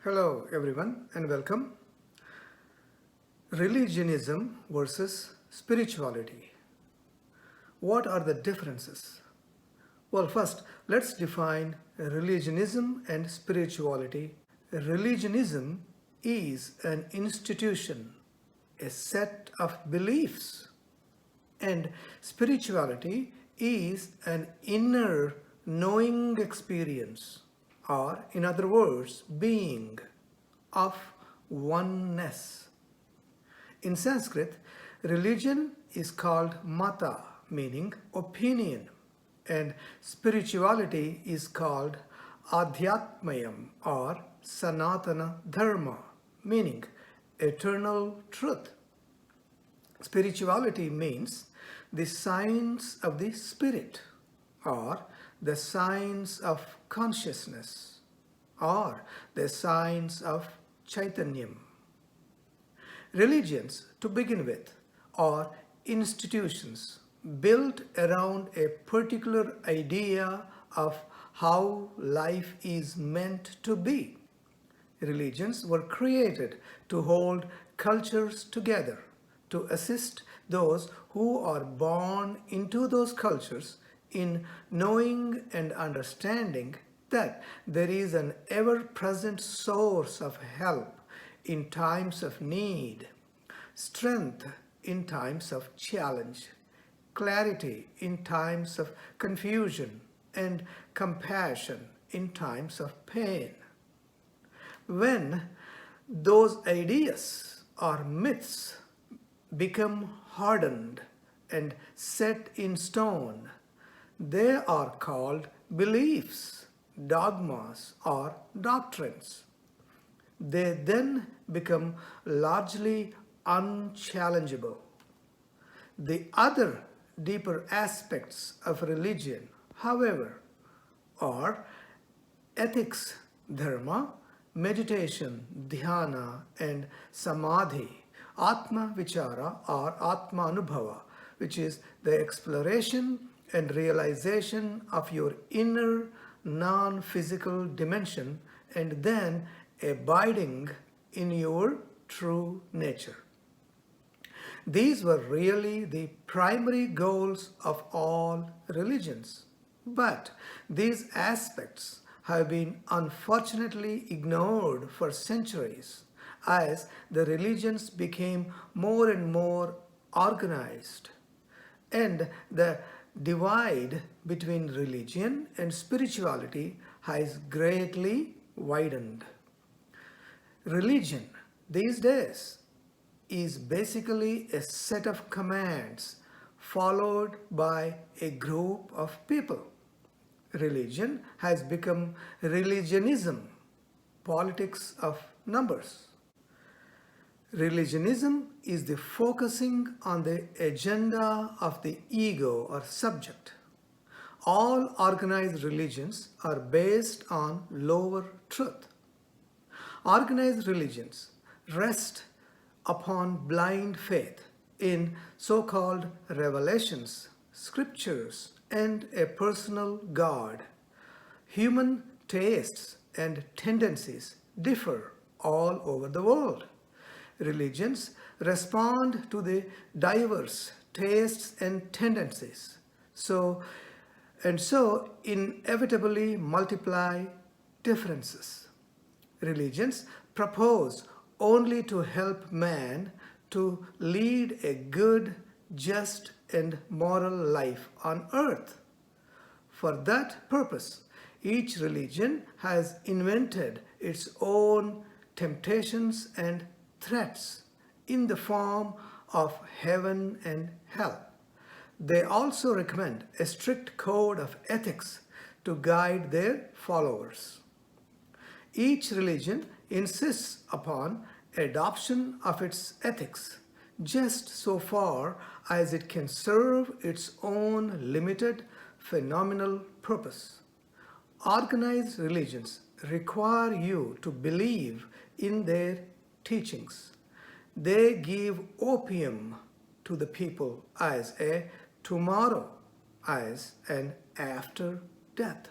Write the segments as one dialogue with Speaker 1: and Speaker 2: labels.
Speaker 1: Hello, everyone, and welcome. Religionism versus spirituality. What are the differences? Well, first, let's define religionism and spirituality. Religionism is an institution, a set of beliefs, and spirituality is an inner knowing experience, or in other words, being of oneness. In Sanskrit, religion is called mata, meaning opinion, and spirituality is called adhyatmayam or sanatana dharma, meaning eternal truth. Spirituality means the science of the spirit, or the science of consciousness, or the science of chaitanyam. Religions, to begin with, are institutions built around a particular idea of how life is meant to be. Religions were created to hold cultures together, to assist those who are born into those cultures in knowing and understanding that there is an ever-present source of help in times of need, strength in times of challenge, clarity in times of confusion, and compassion in times of pain. When those ideas or myths become hardened and set in stone, they are called beliefs, dogmas, or doctrines. They then become largely unchallengeable. The other deeper aspects of religion, however, are ethics, dharma, meditation, dhyana, and samadhi, atma vichara or atma anubhava, which is the exploration and realization of your inner non-physical dimension and then abiding in your true nature. These were really the primary goals of all religions. But these aspects have been unfortunately ignored for centuries as the religions became more and more organized. And the divide between religion and spirituality has greatly widened. Religion these days is basically a set of commands followed by a group of people. Religion has become religionism, politics of numbers. Religionism is the focusing on the agenda of the ego or subject. All organized religions are based on lower truth. Organized religions rest upon blind faith in so-called revelations, scriptures, and a personal God. Human tastes and tendencies differ all over the world. Religions respond to the diverse tastes and tendencies. So inevitably multiply differences. Religions propose only to help man to lead a good, just, and moral life on earth. For that purpose, each religion has invented its own temptations and threats in the form of heaven and hell. They also recommend a strict code of ethics to guide their followers. Each religion insists upon adoption of its ethics just so far as it can serve its own limited phenomenal purpose. Organized religions require you to believe in their teachings. They give opium to the people as a tomorrow, as an after death.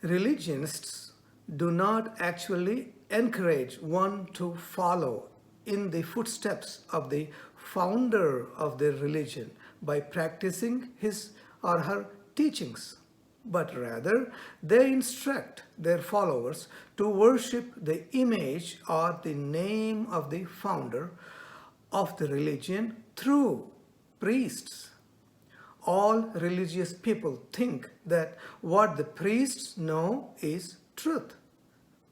Speaker 1: Religionists do not actually encourage one to follow in the footsteps of the founder of their religion by practicing his or her teachings, but rather they instruct their followers to worship the image or the name of the founder of the religion through priests. All religious people think that what the priests know is truth,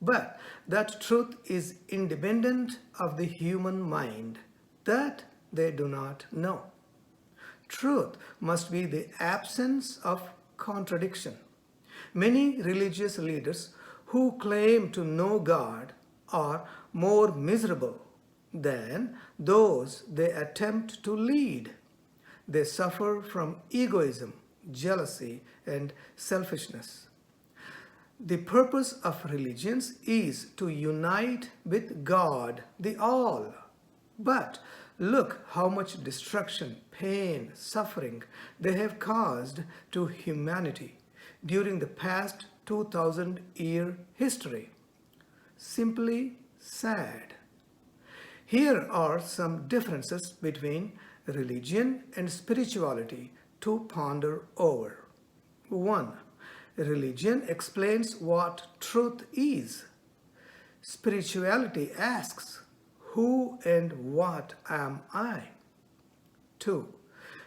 Speaker 1: but that truth is independent of the human mind, that they do not know. Truth must be the absence of contradiction. Many religious leaders who claim to know God are more miserable than those they attempt to lead. They suffer from egoism, jealousy, and selfishness. The purpose of religions is to unite with God, the All. But look how much destruction, pain, suffering they have caused to humanity during the past 2000-year history. Simply sad. Here are some differences between religion and spirituality to ponder over. 1. Religion explains what truth is. Spirituality asks, who and what am I? 2.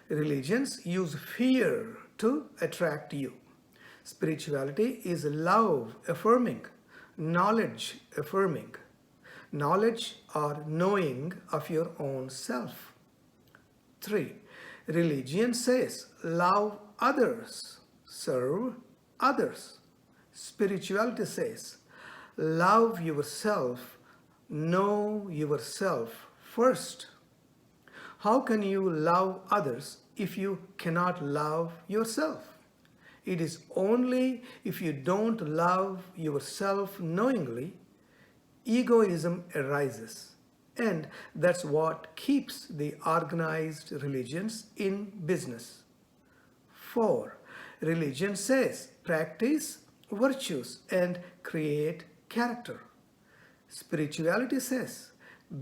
Speaker 1: Religions use fear to attract you. Spirituality is love affirming, knowledge affirming. Knowledge or knowing of your own self. 3. Religion says, love others, serve others. Spirituality says, love yourself, know yourself first. How can you love others if you cannot love yourself? It is only if you don't love yourself knowingly, egoism arises. And that's what keeps the organized religions in business. 4. Religion says, practice virtues and create character. Spirituality says,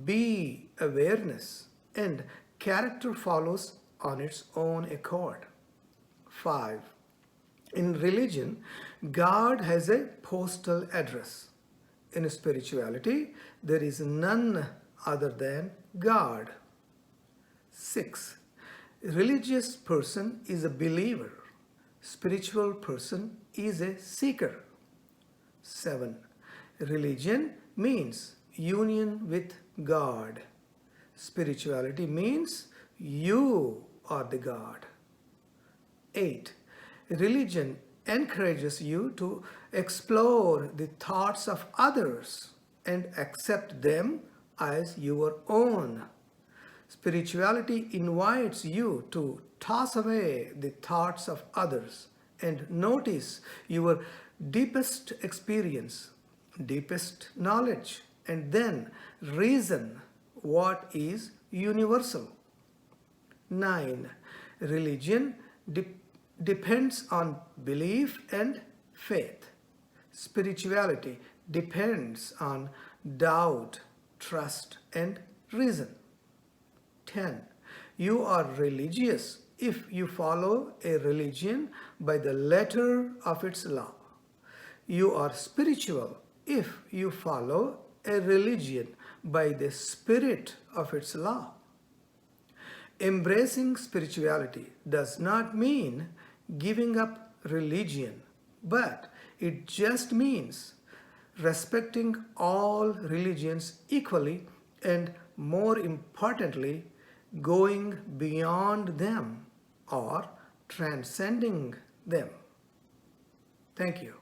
Speaker 1: be awareness and character follows on its own accord. 5. In religion, God has a postal address. In spirituality, there is none other than God. 6. Religious person is a believer. Spiritual person is a seeker. 7. Religion means union with God. Spirituality means you are the God. 8. Religion encourages you to explore the thoughts of others and accept them as your own. Spirituality invites you to toss away the thoughts of others and notice your deepest experience, deepest knowledge, and then reason what is universal. 9. Religion depends on belief and faith. Spirituality depends on doubt, trust, and reason. 10. You are religious if you follow a religion by the letter of its law. You are spiritual if you follow a religion by the spirit of its law. Embracing spirituality does not mean giving up religion, but it just means respecting all religions equally and, more importantly, going beyond them or transcending them. Thank you.